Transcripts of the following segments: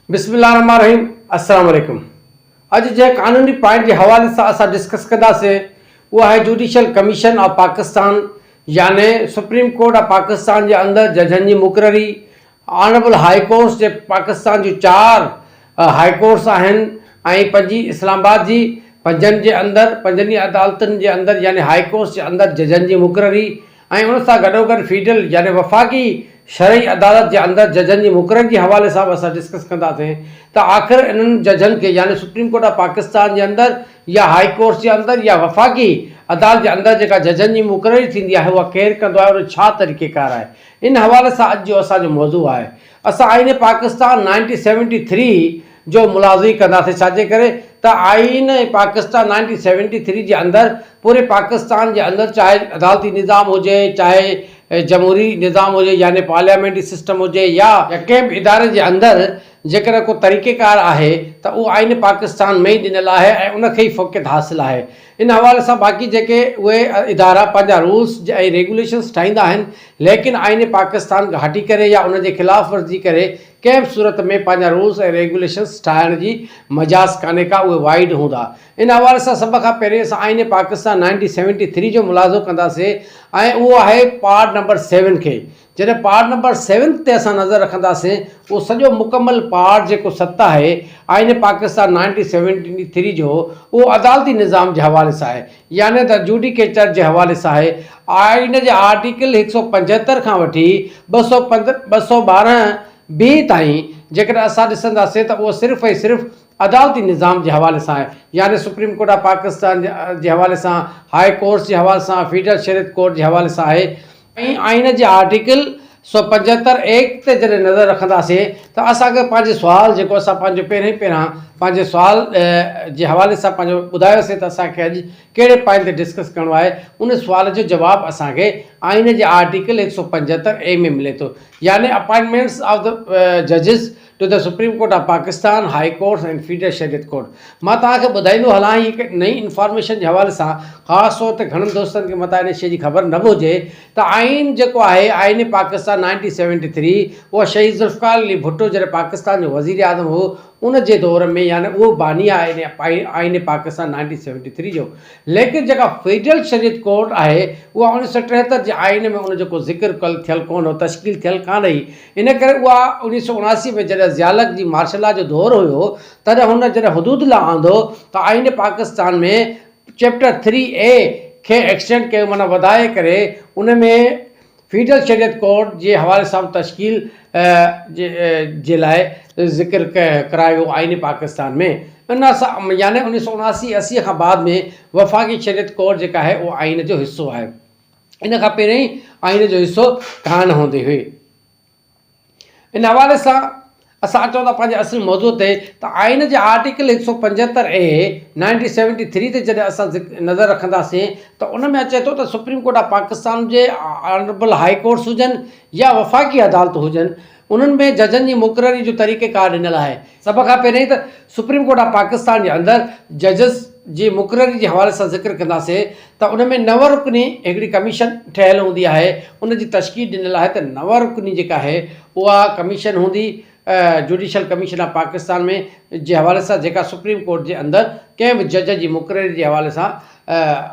बिस्मिल्लाहिर्रहमानिर्रहीम। अस्सलाम वालेकुम। अॼु जंहिं कानूनी पॉइंट जे हवाले सां असां डिस्कस कंदासीं उहा आहे जुडिशल कमीशन ऑफ पाकिस्तान, याने सुप्रीम कोर्ट ऑफ पाकिस्तान जे अंदरि जजनि जी मुक़ररी। ऑनरेबल हाई कोर्ट्स जे पाकिस्तान जूं 4 हाई कोर्ट्स आहिनि ऐं 5 इस्लामाबाद जी, 5 जे अंदरि 5 अदालतुनि जे अंदरि याने हाई कोर्ट्स जे अंदरि जजनि जी मुक़ररी ऐं उन सां गॾोगॾु फेडरल याने वफ़ाक़ी शरई अदालत जे अंदरि जजनि जी मुक़ररी जे हवाले सां बि असां डिस्कस कंदासीं त आख़िर इन्हनि जजनि खे याने सुप्रीम कोर्ट ऑफ पाकिस्तान जे अंदरि या हाई कोर्ट्स जे अंदरि या वफ़ाक़ी अदालत जे अंदरि जेका जजनि जी मुक़ररी थींदी आहे उहा केरु कंदो आहे, उन छा तरीक़ेकार आहे। इन हवाले सां अॼु जो असांजो मौज़ू आहे। असां आईन पाकिस्तान 1973 जो मुलाज़ी कंदासीं। छाजे करे त आईन पाकिस्तान 1973 जे अंदरि पूरे पाकिस्तान जे अंदरि चाहे अदालती निज़ाम हुजे, चाहे जमहूरी निज़ाम हुजे याने पार्लियामेंट्री सिस्टम हुजे या कंहिं बि इदारे जे अंदरि जेकर को तरीक़ेकार आहे त उहो आईन पाकिस्तान में ई ॾिनल आहे ऐं उनखे ई फ़ोक़ियत हासिलु आहे। इन हवाले सां बाक़ी जेके उहे इदारा पंहिंजा रूल्स ऐं रेगुलेशन्स ठाहींदा आहिनि, लेकिन आईन पाकिस्तान घाटी करे या उनजे ख़िलाफ़ वर्ज़ी करे कंहिं बि सूरत में पंहिंजा रूल्स ऐं रेगुलेशन्स ठाहिण जी मजाज़ कान्हे का, उहे वाइड हूंदा। इन हवाले सां सभ खां पहिरीं असां आईन पाकिस्तान 1973 जो मुलाज़ो कंदासीं ऐं उहो आहे पार्ट नंबर 7 खे। जॾहिं पार्ट नंबर 7 ते असां नज़र रखंदासीं, उहो सॼो मुकमल पार्ट जेको 7 आहे आईन पाकिस्तान 1973 जो, उहो अदालती निज़ाम जे हवाले सां आहे, याने त जुडिकेचर जे हवाले सां आहे। आईन जे आर्टिकल 175 खां वठी 212 बी ताईं जेकॾहिं असां ॾिसंदासीं त उहो सिर्फ़ु ऐं सिर्फ़ु अदालती निज़ाम जे हवाले सां आहे, याने सुप्रीम कोर्ट ऑफ पाकिस्तान जे हवाले सां, हाई कोर्ट्स जे हवाले सां, फेडरल शरीयत कोर्ट जे हवाले सां आहे। ऐं आईन जे आर्टिकल 175 ते जॾहिं नज़र रखंदासीं त असांखे पंहिंजे सुवाल जेको असां पंहिंजो पहिरां पंहिंजे सुवाल जे हवाले सां पंहिंजो ॿुधायोसीं त असांखे अॼु कहिड़े पॉइंट ते डिस्कस करिणो आहे, उन सुवाल जो जवाबु असांखे आईन जे आर्टिकल 175 में मिले थो, याने अपॉइंटमेंट्स ऑफ द जजिस to the supreme court of Pakistan, high courts and federal शरीयत कोर्ट। मां तव्हांखे ॿुधाईंदो हलां ही हिकु नई इंफॉर्मेशन जे हवाले सां, ख़ासि तौर ते घणनि दोस्तनि खे मता इन शइ जी ख़बर न बि हुजे त आईन जेको आहे आईन पाकिस्तान 1973 उहा शहीद ज़ुल्फ़िकार अली भुट्टो जॾहिं पाकिस्तान जो वज़ीर आज़म हो उन जे दौर में, यानी उहो बानी आहे आईन पाकिस्तान 1973 जो। लेकिन जेका फेडरल शरीयत कोर्ट आहे उहा 1973 जे आईन में उन जेको ज़िक्र थियल कोन हो, तश्कील थियल कान हुई। इन करे उहा 1979 में जॾहिं ज़ियालक जी मार्शल लॉ जो दौर हुयो, तॾहिं हुन जॾहिं हुदूद लॉ आंदो त आईन पाकिस्तान में चैप्टर 3A खे एक्सटेंड कयो, माना वधाए करे उन में फेडरल शरीयत कोर्ट जे हवाले सां तश्कील जे लाइ ज़िक्र करायो आईन पाकिस्तान में। इन सां याने 1979-80 खां बाद में वफ़ाक़ी शरीयत कोर्ट जेका आहे उहा आईन जो हिसो आहे। इन खां पहिरीं आईन जो हिसो कान हूंदी हुई। इन हवाले सां असां अचूं था पंहिंजे असुल मौज़ू ते त आईन जे आर्टिकल 175A 1973 ते जॾहिं असां नज़र रखंदासीं त उन में अचे थो त supreme court of Pakistan J honourable high courts हुजनि या वफ़ाक़ी अदालत हुजनि, उन्हनि में जजनि जी मुक़ररी जो तरीक़ेकार ॾिनल आहे। सभ खां पहिरीं त सुप्रीम कोर्ट ऑफ पाकिस्तान जे अंदरि जजिस जी मुक़ररी जे हवाले सां ज़िक्र कंदासीं त उन में 9 रुकनी हिकिड़ी कमीशन ठहियल हूंदी आहे, उन जी तश्कील ॾिनल आहे त 9 रुकनी जेका आहे उहा कमीशन हूंदी जुडिशल कमीशन ऑफ पाकिस्तान में जे हवाले सां, जेका सुप्रीम कोर्ट जे अंदरि कंहिं बि जज जी मुक़ररी जे हवाले सां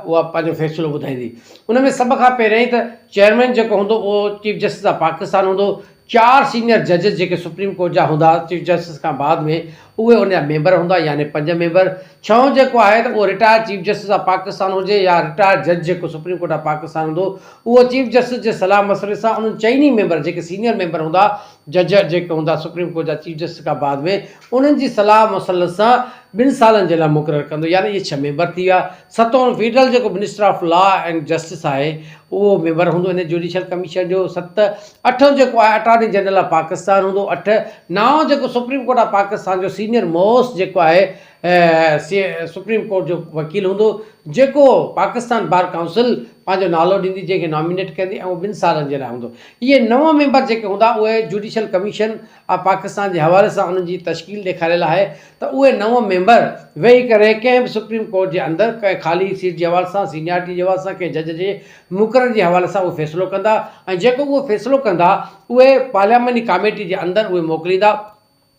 उहा पंहिंजो फ़ैसिलो ॿुधाईंदी। उन में सभ खां पहिरीं त चेयरमैन जेको हूंदो उहो चीफ जस्टिस ऑफ पाकिस्तान हूंदो। 4 सीनियर जजिस जेके सुप्रीम कोर्ट जा हूंदा चीफ जस्टिस खां बाद में, उहे उन जा मेंबर हूंदा, यानी 5 मेंबर। 6 जेको आहे त उहो retired chief justice of Pakistan हुजे या रिटायर्ड जज जेको सुप्रीम कोर्ट ऑफ पाकिस्तान हूंदो, उहो चीफ जस्टिस जे सलाह मसइले सां उन्हनि 4 मेंबर जेके सीनियर मेंबर हूंदा, जज जेके हूंदा सुप्रीम कोर्ट जा चीफ जस्टिस खां बाद में, उन्हनि जी सलाह मसइले सां 2 सालनि जे लाइ मुक़ररु कंदो, यानी इहे 6 मेंबर थी विया। 7 फेडरल जेको minister of law and justice आहे उहो मेंबर हूंदो इन जुडिशल कमीशन जो। 7 8 जेको आहे अटॉर्नी जनरल ऑफ पाकिस्तान हूंदो। 8 9 जेको सुप्रीम कोर्ट ऑफ पाकिस्तान जो सीनियर मोस्ट जेको आहे सुप्रीम कोर्ट जो वकील हूंदो, जेको पाकिस्तान बार काउंसिल पंहिंजो नालो ॾींदी, जंहिंखे नॉमिनेट कंदी ऐं 2 सालनि जे लाइ हूंदो। इहे 9 मेंबर जेके हूंदा उहे जुडिशल कमीशन ऑफ पाकिस्तान जे हवाले सां उन्हनि जी तश्कील ॾेखारियल आहे त उहे 9 मेंबर वेही करे कंहिं बि सुप्रीम कोर्ट जे अंदरि कंहिं ख़ाली सीट जे हवाले सां, सीनियरिटी जे हवाले सां, कंहिं जज जे मुक़रर जे हवाले सां उहो फ़ैसिलो कंदा ऐं जेको उहो फ़ैसिलो कंदा उहे पार्लियामेंट्री कमेटी जे अंदरि उहे मोकिलींदा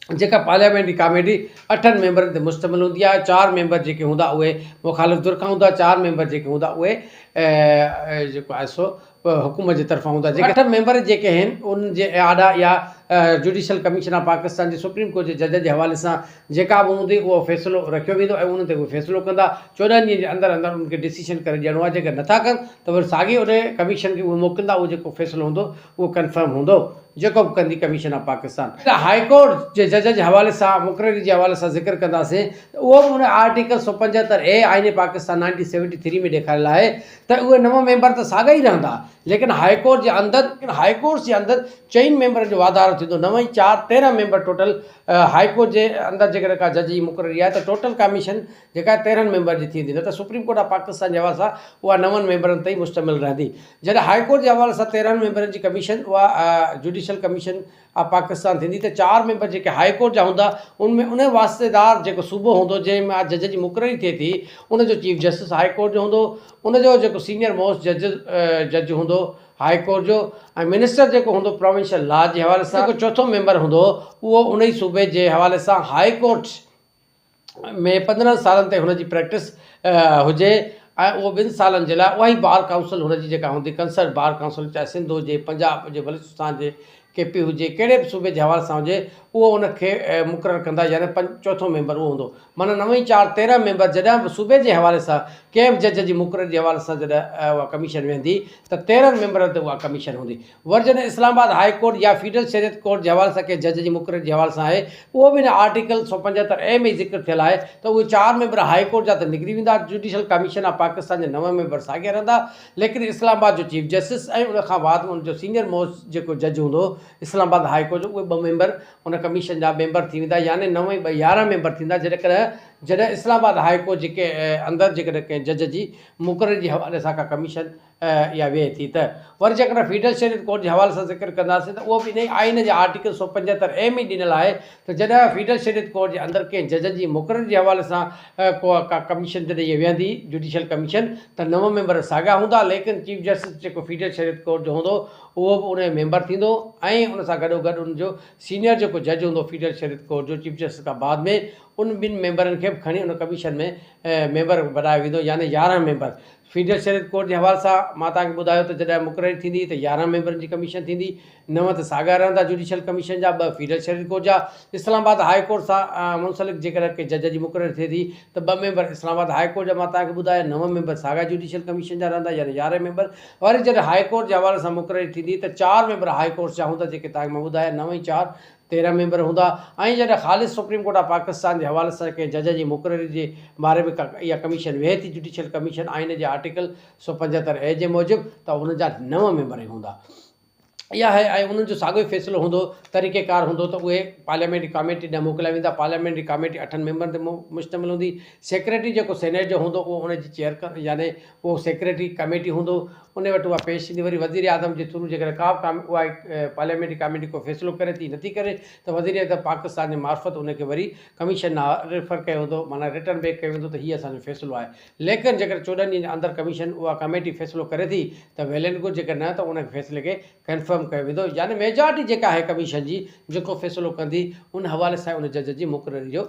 जेका पार्लियामेंट्री कमेटी 8 मेंबरनि ते मुश्तमिल हूंदी आहे। 4 मेंबर जेके हूंदा उहे मुखालिफ़ धुर खां हूंदा, 4 मेंबर जेके हूंदा उहे जेको आहे सो हुकूमत जे तरफ़ां हूंदा। जेके 8 मेंबर जेके आहिनि उन जे आॾा या जुडिशल कमीशन ऑफ पाकिस्तान जे सुप्रीम कोर्ट जे जज जे हवाले सां जेका बि हूंदी उहो फ़ैसिलो रखियो वेंदो ऐं उन ते उहे फ़ैसिलो कंदा। 14 ॾींहं जे अंदरि अंदरि उनखे डिसीशन करे ॾियणो आहे। जेकर नथा कनि त वरी साॻी उन कमीशन खे उहे मोकिलींदा। उहो जेको फ़ैसिलो हूंदो उहो कंफर्म हूंदो जेको बि कंदी commission of Pakistan. High court जे जज जे हवाले सां मुक़ररी जे हवाले सां ज़िक्र कंदासीं त उहो बि उन आर्टिकल 175A आईन पाकिस्तान 1973 में ॾेखारियल आहे त उहे 9 मेंबर त साॻा ई रहंदा, लेकिन हाई कोर्ट जे अंदरि 4 मेंबरनि जो वाधारो थींदो। 9 + 4 13 मेंबर टोटल हाई कोर्ट जे अंदरि जेकर का जज जी मुक़ररी आहे त टोटल कमीशन जेका 13 मेंबर जी थींदी, न त सुप्रीम कोर्ट ऑफ पाकिस्तान जे हवाले सां उहा 9 मेंबरनि ते ई मुश्तमिल रहंदी। जॾहिं हाई कोर्ट जे हवाले सां 13 मेंबरनि जी कमीशन उहा जुडिशल कमीशन ऑफ पाकिस्तान थींदी त 4 मेंबर जेके हाई कोर्ट जा हूंदा उनमें उन वास्तेदार जेको सूबो हूंदो जंहिंमें जज जी मुक़ररी थिए थी उनजो चीफ जस्टिस हाई कोर्ट जो हूंदो, उनजो जेको सीनियर मोस्ट जज हूंदो हाई कोर्ट जो, ऐं मिनिस्टर जेको हूंदो प्रोविंशियल लॉ जे हवाले सां जेको चोथों मेंबर हूंदो उहो उन ई सूबे जे हवाले सां हाई कोर्ट में 15 सालनि ताईं हुनजी प्रैक्टिस हुजे ऐं उहो 2 सालनि जे लाइ उहा ई बार काउंसिल हुनजी जेका हूंदी कंसर्ट बार काउंसिल, चाहे सिंध हुजे, पंजाब हुजे, बलूचिस्तान जे KP हुजे, कहिड़े बि सूबे जे हवाले सां हुजे उहो उनखे मुक़ररु कंदा, यानी चोथों मेंबर उहो हूंदो। माना 9 + 4 13 मेंबर जॾहिं बि सूबे जे हवाले सां कंहिं बि जज जी मुक़ररी जे हवाले सां जॾहिं उहा कमीशन वेंदी त 13 मेंबरनि ते उहा कमीशन हूंदी। वरी जॾहिं इस्लामाबाद हाई कोर्ट या फीडरल शरीयत कोर्ट जे हवाले सां कंहिं जज जी मुक़ररी जे हवाले सां आहे उहो बि हिन आर्टिकल 175A में ई ज़िक्र थियल आहे त उहे 4 मेंबर हाई कोर्ट जा त निकिरी वेंदा, judicial commission of Pakistan J 9 member साॻिया रहंदा, लेकिन इस्लामाबाद जो चीफ जस्टिस ऐं उनखां बाद उनजो सीनियर मोस्ट जेको जज हूंदो इस्लामाबाद हाई कोर्ट जो उहे 2 मेंबर उन कमीशन जा मेंबर थी वेंदा, यानी 9 + 2 11 मेंबर थींदा। जॾहिं इस्लामाबाद हाई कोर्ट जेके अंदरि जेकॾहिं कंहिं जज जी मुक़ररी जे हवाले सां का कमीशन इहा वेहे थी त वरी जेकॾहिं फीडरल शरीयत कोर्ट जे हवाले सां ज़िक्र कंदासीं त उहो बि इन ई आईन जे आर्टिकल 175A में ई ॾिनल आहे त जॾहिं फीडरल शरीयत कोर्ट जे अंदरि कंहिं जज जी मुक़ररी जे हवाले सां का कमीशन जॾहिं इहा वेहंदी जुडिशल कमीशन त 9 मेंबर साॻिया हूंदा, लेकिन चीफ जस्टिस जेको फीडरल शरीयत कोर्ट जो हूंदो उहो बि उन मेंबर थींदो ऐं उन सां गॾोगॾु उनजो सीनियर जेको जज हूंदो फीडरल शरीयत कोर्ट जो चीफ जस्टिस खां बाद में उन 2 मेंबरनि खे बि खणी उन कमीशन में मेंबर बनायो वेंदो, यानी 11 मेंबर। फीडरल शरीयत कोर्ट जे हवाले सां मां तव्हांखे ॿुधायो त जॾहिं मुक़ररी थींदी त 11 मेंबरनि जी कमीशन थींदी, 9 त साॻिया रहंदा जुडिशल कमीशन जा, 2 फीडरल शरीयत कोर्ट जा। इस्लामाबाद हाई कोर्ट सां मुंसलिक जेकर कंहिं जज जी मुक़ररी थिए थी त 2 मेंबर इस्लामाबाद हाई कोर्ट जा मां तव्हांखे ॿुधाया, 9 मेंबर साॻिया जुडिशल कमीशन जा रहंदा, यानी 11 मेंबर। वरी जॾहिं हाई कोर्ट जे हवाले सां मुक़ररी थींदी त 4 मेंबर हाई कोर्ट जा हूंदा जेके तव्हांखे मां ॿुधाया, 9 + 4 13 मेंबर हूंदा। ऐं जॾहिं ख़ालिस सुप्रीम कोर्ट ऑफ पाकिस्तान जे हवाले सां कंहिं जज जी मुक़ररी जे बारे में इहा कमीशन वेहे थी जुडिशल कमीशन आईन जे आर्टिकल 175A जे मूजिबि त उन जा 9 मेंबर ई हूंदा। इहा आहे ऐं उन्हनि जो साॻियो ई फ़ैसिलो हूंदो, तरीक़ेकार हूंदो त उहे पार्लियामेंट्री कमेटी ॾांहुं मोकिलिया वेंदा। पार्लियामेंट्री कमेटी 8 मेंबरनि ते मुश्तमिल हूंदी। सेक्रेटरी जेको सेनेट जो हूंदो उहो उनजी चेयर यानी उहो सेक्रेटरी कमेटी हूंदो, उन वटि उहा पेश थींदी। वरी वज़ीर आज़म जे थ्रू जेकर का बि उहा पार्लियामेंट्री कमेटी को फ़ैसिलो करे थी नथी करे त वज़ीर आज़म पाकिस्तान जे मार्फत उनखे वरी कमीशन रेफर कयो वेंदो, माना रिटर्न बैक कयो वेंदो त हीअ असांजो फ़ैसिलो आहे। लेकिन जेकर 14 ॾींहंनि जे अंदरि कमीशन उहा कमेटी फ़ैसिलो करे थी त वेल एंड गुड, जेकर न त उन फ़ैसिले खे कंफर्म कयो वेंदो, यानी मेजॉरिटी जेका आहे कमीशन जी जेको फ़ैसिलो कंदी उन हवाले सां उन जज जी मुक़ररी जो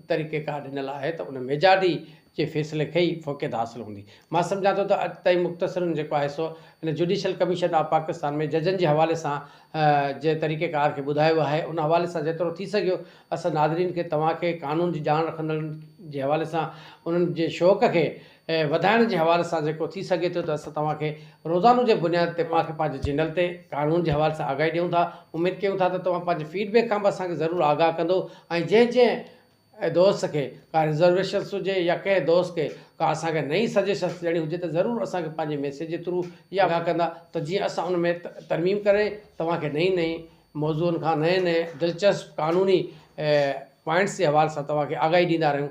तरीक़ेकार ॾिनल आहे त उन मेजॉरिटी जे फ़ैसिले खे ई फ़ौक़ियत हासिलु हूंदी। मां सम्झां थो त अॼु ताईं मुख़्तसरनि जेको आहे सो हिन जुडिशल कमीशन ऑफ पाकिस्तान में जजनि जे हवाले सां जे तरीक़ेकार खे ॿुधायो आहे, उन हवाले सां जेतिरो थी सघियो असां नाज़रीन खे तव्हांखे कानून जी ॼाण रखंदड़नि जे हवाले सां उन्हनि जे शौक़ खे वधाइण जे हवाले सां जेको थी सघे थो त असां तव्हांखे रोज़ानो जे बुनियाद ते तव्हांखे पंहिंजे चैनल ते कानून जे हवाले सां आगाही ॾियूं था। उमेदु कयूं था त तव्हां पंहिंजे फीडबैक खां बि असांखे ज़रूरु आगाह कंदो ऐं जंहिं दोस्त खे का रिज़र्वेशन्स हुजे या कंहिं दोस्त खे का असांखे नई सजेशन्स ॾियणी हुजे त ज़रूरु असांखे पंहिंजे मैसेज जे थ्रू या आगाह कंदा त जीअं असां उन में तरमीम करे तव्हांखे नई मौज़ूअनि खां नए दिलचस्प कानूनी पॉइंट्स जे हवाले सां तव्हांखे आगाही ॾींदा रहियूं।